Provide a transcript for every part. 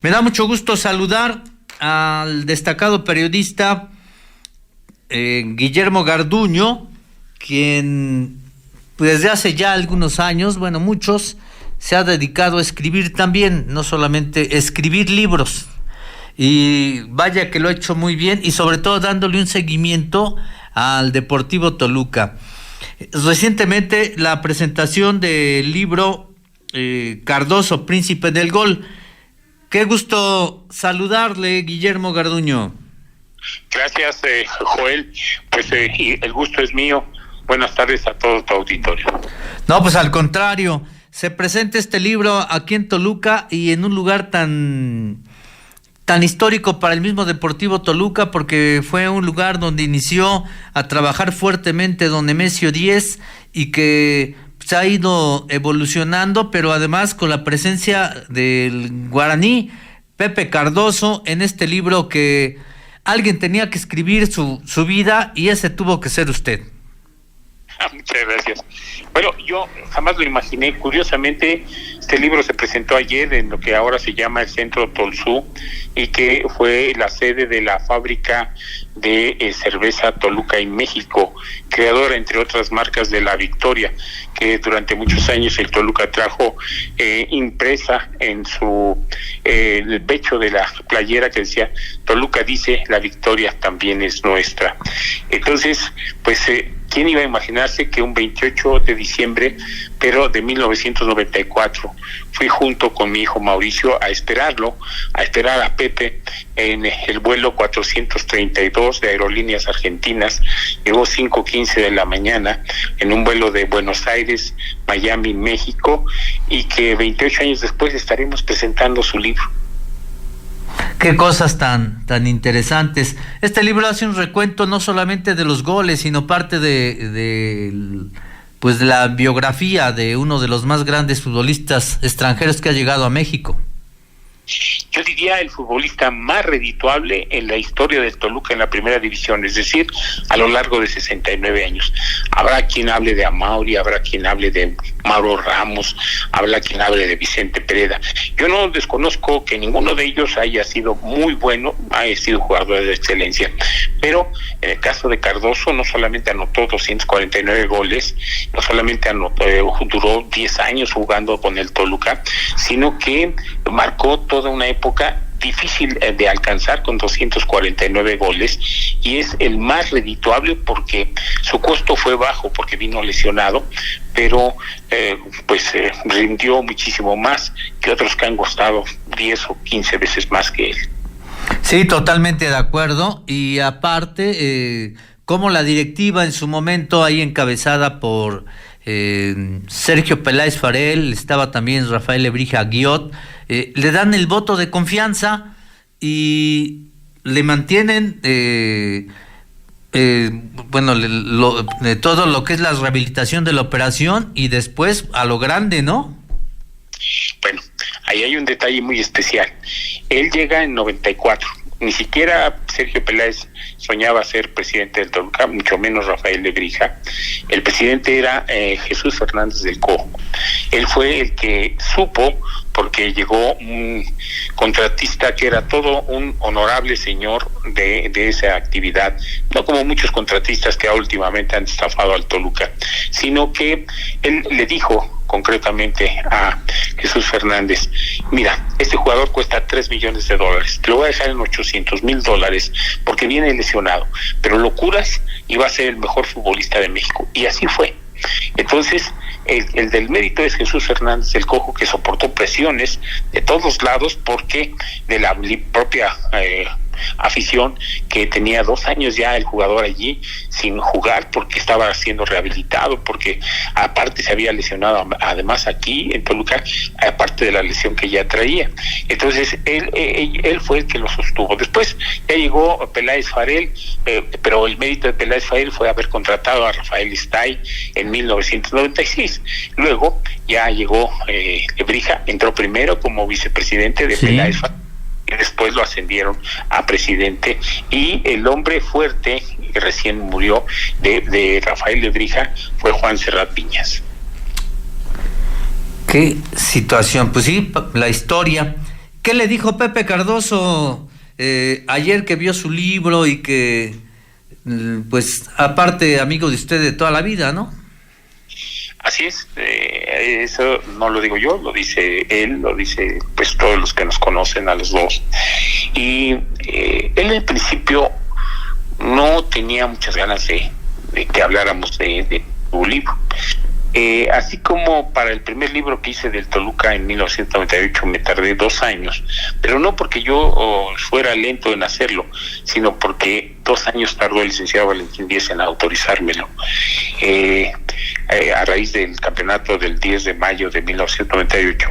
Me da mucho gusto saludar al destacado periodista Guillermo Garduño, quien desde hace ya algunos años, bueno, muchos, se ha dedicado a escribir también, no solamente escribir libros, y vaya que lo ha hecho muy bien, y sobre todo dándole un seguimiento al Deportivo Toluca. Recientemente la presentación del libro Cardoso, Príncipe del Gol. Qué gusto saludarle, Guillermo Garduño. Gracias, Joel. Pues y el gusto es mío. Buenas tardes a todo tu auditorio. No, pues al contrario, se presenta este libro aquí en Toluca y en un lugar tan histórico para el mismo Deportivo Toluca, porque fue un lugar donde inició a trabajar fuertemente don Nemesio Díez y que se ha ido evolucionando, pero además con la presencia del guaraní Pepe Cardoso en este libro, que alguien tenía que escribir su vida y ese tuvo que ser usted. Muchas gracias. Bueno, yo jamás lo imaginé. Curiosamente, este libro se presentó ayer en lo que ahora se llama el Centro Tolsú, y que fue la sede de la fábrica de cerveza Toluca y México, creadora, entre otras marcas, de la Victoria, que durante muchos años el Toluca trajo impresa en su el pecho de la playera que decía: Toluca dice, la Victoria también es nuestra. Entonces, pues ¿quién iba a imaginarse que un 28 de diciembre, pero de 1994, fui junto con mi hijo Mauricio a esperar a Pepe en el vuelo 432 de Aerolíneas Argentinas? Llegó 5:15 de la mañana en un vuelo de Buenos Aires, Miami, México, y que 28 años después estaremos presentando su libro. Qué cosas tan interesantes. Este libro hace un recuento no solamente de los goles, sino parte de la biografía de uno de los más grandes futbolistas extranjeros que ha llegado a México. Yo diría el futbolista más redituable en la historia del Toluca en la primera división, es decir, a lo largo de 69 años. Habrá quien hable de Amaury, habrá quien hable de Mauro Ramos, habrá quien hable de Vicente Pereda. Yo no desconozco que ninguno de ellos haya sido muy bueno, haya sido jugador de excelencia, pero en el caso de Cardoso no solamente anotó 249 goles, no solamente duró 10 años jugando con el Toluca, sino que marcó toda una época difícil de alcanzar con 249 goles, y es el más redituable porque su costo fue bajo, porque vino lesionado, pero rindió muchísimo más que otros que han costado 10 o 15 veces más que él. Sí, totalmente de acuerdo. Y aparte, como la directiva en su momento, ahí encabezada por Sergio Peláez Farell, estaba también Rafael Lebrija Guiot, le dan el voto de confianza y le mantienen todo lo que es la rehabilitación de la operación, y después a lo grande, ¿no? Bueno, ahí hay un detalle muy especial. Él llega en 94. Ni siquiera Sergio Peláez soñaba ser presidente del Toluca, mucho menos Rafael Lebrija. El presidente era Jesús Fernández del Cojo. Él fue el que supo, porque llegó un contratista que era todo un honorable señor de esa actividad, no como muchos contratistas que últimamente han estafado al Toluca, sino que él le dijo concretamente a Jesús Fernández: mira, este jugador cuesta $3 millones, te lo voy a dejar en $800,000 porque viene lesionado, pero lo curas y va a ser el mejor futbolista de México. Y así fue. Entonces, el del mérito es Jesús Fernández del Cojo, que soportó presiones de todos lados, porque de la propia afición, que tenía 2 años ya el jugador allí sin jugar porque estaba siendo rehabilitado, porque aparte se había lesionado además aquí en Toluca, aparte de la lesión que ya traía. Entonces él fue el que lo sostuvo. Después ya llegó Peláez Farell, pero el mérito de Peláez Farell fue haber contratado a Rafael Stay en 1996. Luego ya llegó Lebrija, entró primero como vicepresidente de Peláez Farell, y después lo ascendieron a presidente, y el hombre fuerte que recién murió de Rafael Lebrija fue Juan Serrat Viñas. Qué situación. Pues sí, la historia ¿Qué le dijo Pepe Cardoso ayer que vio su libro y que, pues, aparte, amigo de usted de toda la vida, ¿no? Así es, eso no lo digo yo, lo dice él, lo dice pues todos los que nos conocen a los dos. Y él en principio no tenía muchas ganas de que habláramos de su libro. Así como para el primer libro que hice del Toluca en 1998 me tardé 2 años, pero no porque yo fuera lento en hacerlo, sino porque 2 años tardó el licenciado Valentín Díez en autorizármelo. A raíz del campeonato del 10 de mayo de 1998,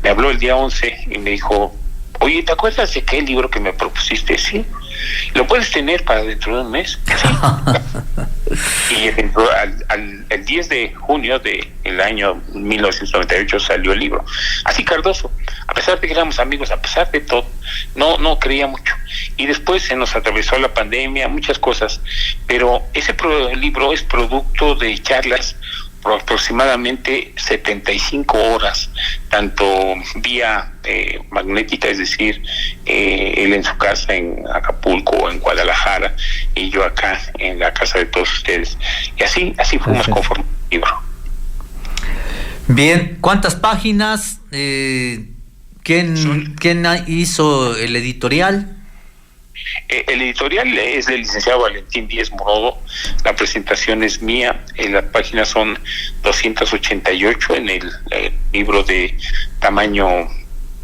me habló el día 11 y me dijo: oye, ¿te acuerdas de aquel libro que me propusiste? Sí. ¿Lo puedes tener para dentro de un mes? Sí. Y dentro, el 10 de junio del año 1998 salió el libro. Así Cardoso, a pesar de que éramos amigos, a pesar de todo, no creía mucho. Y después se nos atravesó la pandemia, muchas cosas, pero ese libro es producto de charlas por aproximadamente 75 horas, tanto vía magnética, es decir, él en su casa en Acapulco o en Guadalajara, y yo acá en la casa de todos ustedes. Y así fuimos conformando el libro. Bien, ¿cuántas páginas? ¿Quién hizo el editorial? El editorial es del licenciado Valentín Díez Morodo, la presentación es mía, las páginas son 288 en el libro de tamaño,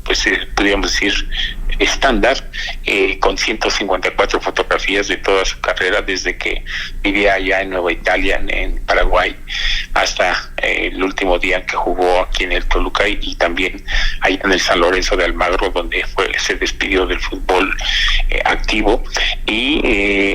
pues podríamos decir, estándar, con 154 fotografías de toda su carrera, desde que vivía allá en Nueva Italia, en Paraguay, hasta el último día que jugó aquí en el Toluca y también allá en el San Lorenzo de Almagro, donde se despidió del fútbol activo. Y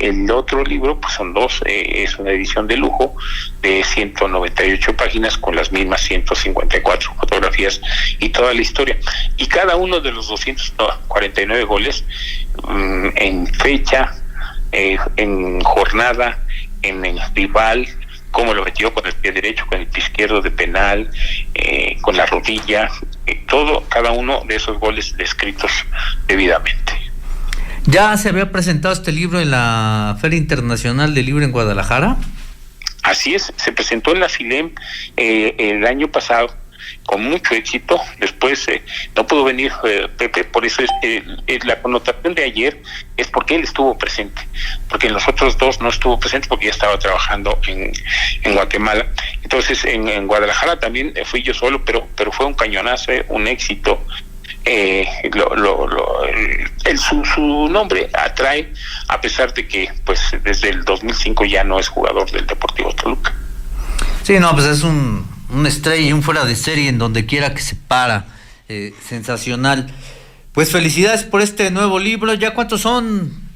el otro libro, pues son 2, es una edición de lujo de 198 páginas con las mismas 154 fotografías y toda la historia. Y cada uno de los 249 goles en fecha, en jornada, en el rival, cómo lo metió con el pie derecho, con el pie izquierdo de penal, con la rodilla, cada uno de esos goles descritos debidamente. ¿Ya se había presentado este libro en la Feria Internacional del Libro en Guadalajara? Así es, se presentó en la FILEM el año pasado con mucho éxito. Después no pudo venir Pepe, por eso la connotación de ayer es porque él estuvo presente, porque en los otros 2 no estuvo presente porque ya estaba trabajando en Guatemala. Entonces en Guadalajara también fui yo solo, pero fue un cañonazo, un éxito. Su nombre atrae, a pesar de que pues desde el 2005 ya no es jugador del Deportivo Toluca. Sí, no, pues es una estrella y un fuera de serie en donde quiera que se para. Sensacional. Pues felicidades por este nuevo libro. ¿Ya cuántos son?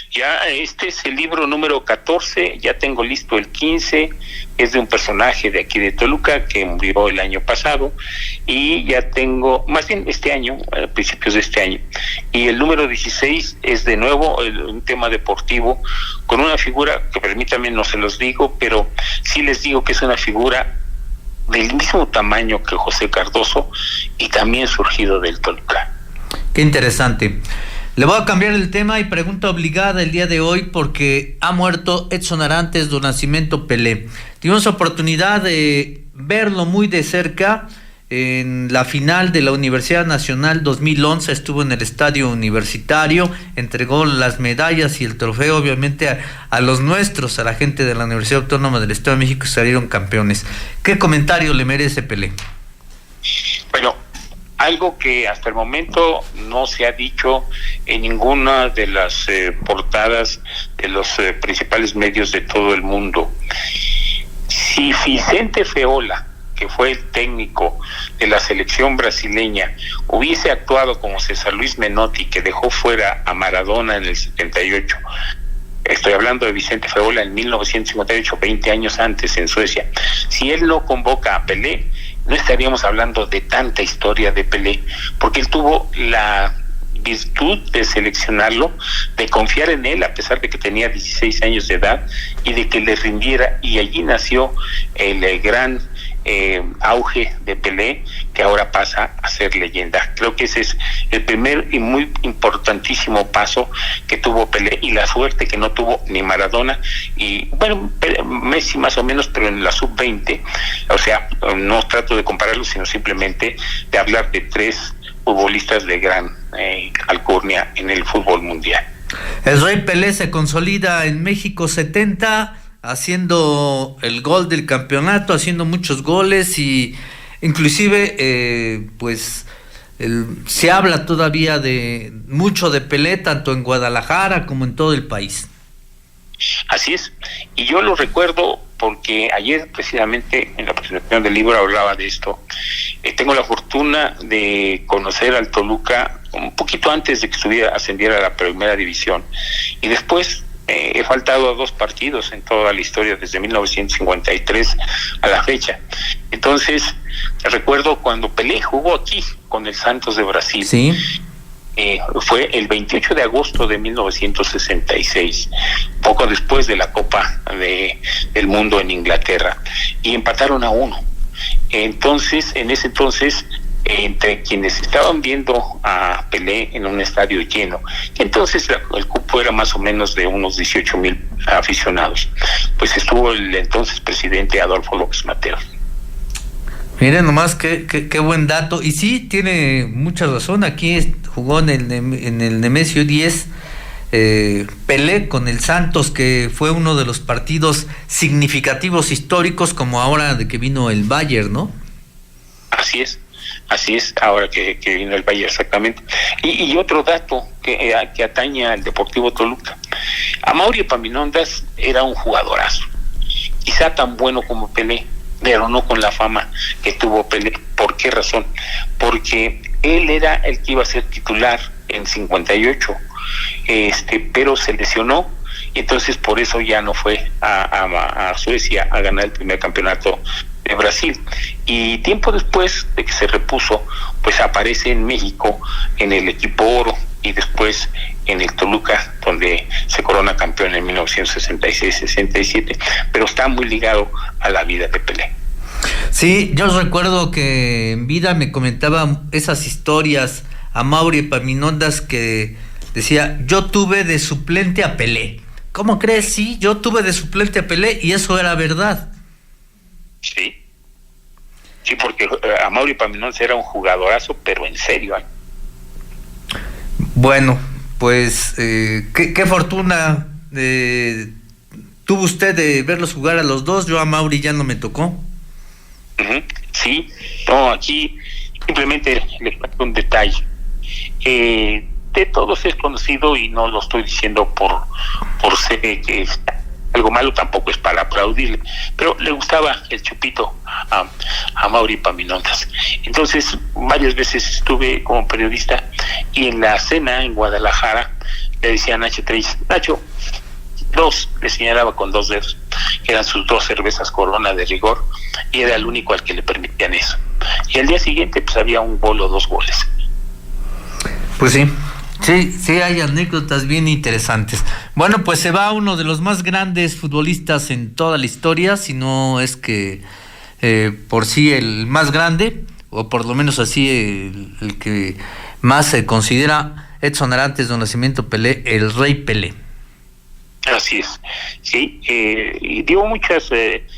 Ya este es el libro número 14, ya tengo listo el 15, es de un personaje de aquí de Toluca que murió el año pasado, y ya tengo, más bien este año, a principios de este año, y el número 16 es de nuevo un tema deportivo, con una figura que permítanme no se los digo, pero sí les digo que es una figura del mismo tamaño que José Cardoso y también surgido del Toluca. Qué interesante. Le voy a cambiar el tema y pregunta obligada el día de hoy porque ha muerto Edson Arantes do Nascimento Pelé. Tuvimos oportunidad de verlo muy de cerca en la final de la Universidad Nacional 2011, estuvo en el estadio universitario, entregó las medallas y el trofeo obviamente a los nuestros, a la gente de la Universidad Autónoma del Estado de México, que salieron campeones. ¿Qué comentario le merece Pelé? Bueno, algo que hasta el momento no se ha dicho en ninguna de las portadas de los principales medios de todo el mundo. Si Vicente Feola, que fue el técnico de la selección brasileña, hubiese actuado como César Luis Menotti, que dejó fuera a Maradona en el 78, estoy hablando de Vicente Feola en 1958, 20 años antes en Suecia, si él no convoca a Pelé, no estaríamos hablando de tanta historia de Pelé, porque él tuvo la virtud de seleccionarlo, de confiar en él a pesar de que tenía 16 años de edad y de que le rindiera, y allí nació el gran auge de Pelé, que ahora pasa a ser leyenda. Creo que ese es el primer y muy importantísimo paso que tuvo Pelé, y la suerte que no tuvo ni Maradona, y bueno, Messi más o menos, pero en la sub-20. O sea, no trato de compararlo, sino simplemente de hablar de tres futbolistas de gran alcurnia en el fútbol mundial. El Rey Pelé se consolida en México 70, haciendo el gol del campeonato, haciendo muchos goles, y inclusive se habla todavía de mucho de Pelé, tanto en Guadalajara como en todo el país. Así es, y yo lo recuerdo porque ayer precisamente en la presentación del libro hablaba de esto. Tengo la fortuna de conocer al Toluca un poquito antes de que ascendiera a la primera división, y después he faltado a 2 partidos en toda la historia desde 1953 a la fecha. Entonces recuerdo cuando Pelé jugó aquí con el Santos de Brasil. Sí. Fue el 28 de agosto de 1966, poco después de la Copa del Mundo en Inglaterra, y empataron a 1. Entonces, en ese entonces, entre quienes estaban viendo a Pelé en un estadio lleno, entonces el cupo era más o menos de unos 18,000 aficionados, pues estuvo el entonces presidente Adolfo López Mateos. Miren nomás qué buen dato, y sí, tiene mucha razón. Aquí jugó en el Nemesio 10 Pelé con el Santos, que fue uno de los partidos significativos históricos, como ahora de que vino el Bayern, ¿no? Así es, ahora que vino el Bayern, exactamente. Y otro dato que atañe al Deportivo Toluca: Amaury Epaminondas era un jugadorazo, quizá tan bueno como Pelé, pero no con la fama que tuvo Pelé. ¿Por qué razón? Porque él era el que iba a ser titular en 58, pero se lesionó, y entonces por eso ya no fue a Suecia a ganar el primer campeonato de Brasil. Y tiempo después de que se repuso, pues aparece en México en el equipo oro, y después en el Toluca, donde se corona campeón en 1966-67, pero está muy ligado a la vida de Pelé. Sí, yo recuerdo que en vida me comentaba esas historias a Amaury Epaminondas, que decía: yo tuve de suplente a Pelé. ¿Cómo crees? Sí, yo tuve de suplente a Pelé, y eso era verdad. Sí, porque Amaury Epaminondas era un jugadorazo, pero en serio. Bueno, pues qué fortuna tuvo usted de verlos jugar a los dos. Yo a Amaury ya no me tocó. Sí, no, aquí simplemente le cuento un detalle. De todos es conocido, y no lo estoy diciendo por ser que es algo malo, tampoco es para aplaudirle, pero le gustaba el chupito a Amaury Epaminondas. Entonces varias veces estuve como periodista, y en la cena en Guadalajara le decía a Nacho Treyes: Nacho, 2, le señalaba con 2 dedos, que eran sus 2 cervezas Corona de rigor, y era el único al que le permitían eso. Y al día siguiente pues había un gol o 2 goles. Pues sí, hay anécdotas bien interesantes. Bueno, pues se va uno de los más grandes futbolistas en toda la historia, si no es que por sí el más grande, o por lo menos así el que más se considera: Edson Arantes do Nascimento Pelé, el Rey Pelé. Así es, sí, y dio muchas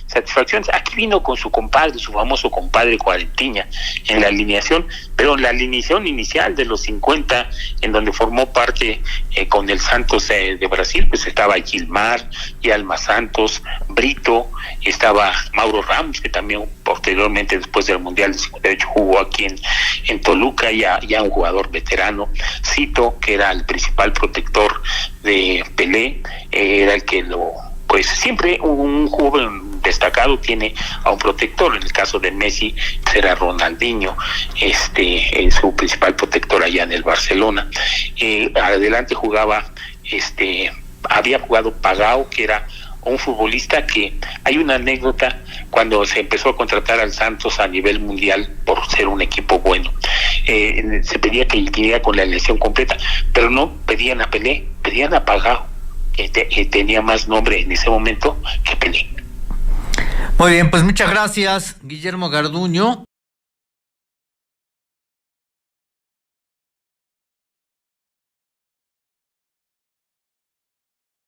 satisfacciones. Aquí vino con su compadre, su famoso compadre Cuarentiña, en la alineación, pero en la alineación inicial de los 50, en donde formó parte con el Santos de Brasil, pues estaba Gilmar, Yalma Santos, Brito, estaba Mauro Ramos, que también posteriormente, después del Mundial de 58, jugó aquí en Toluca, ya un jugador veterano, Cito, que era el principal protector de Pelé, era el que pues siempre un joven destacado tiene a un protector. En el caso de Messi será Ronaldinho, su principal protector allá en el Barcelona. Adelante jugaba, había jugado Pagao, que era un futbolista que hay una anécdota cuando se empezó a contratar al Santos a nivel mundial por ser un equipo bueno. Se pedía que llegara con la elección completa, pero no pedían a Pelé, pedían a Pagao, que tenía más nombre en ese momento que Pelé. Muy bien, pues muchas gracias, Guillermo Garduño.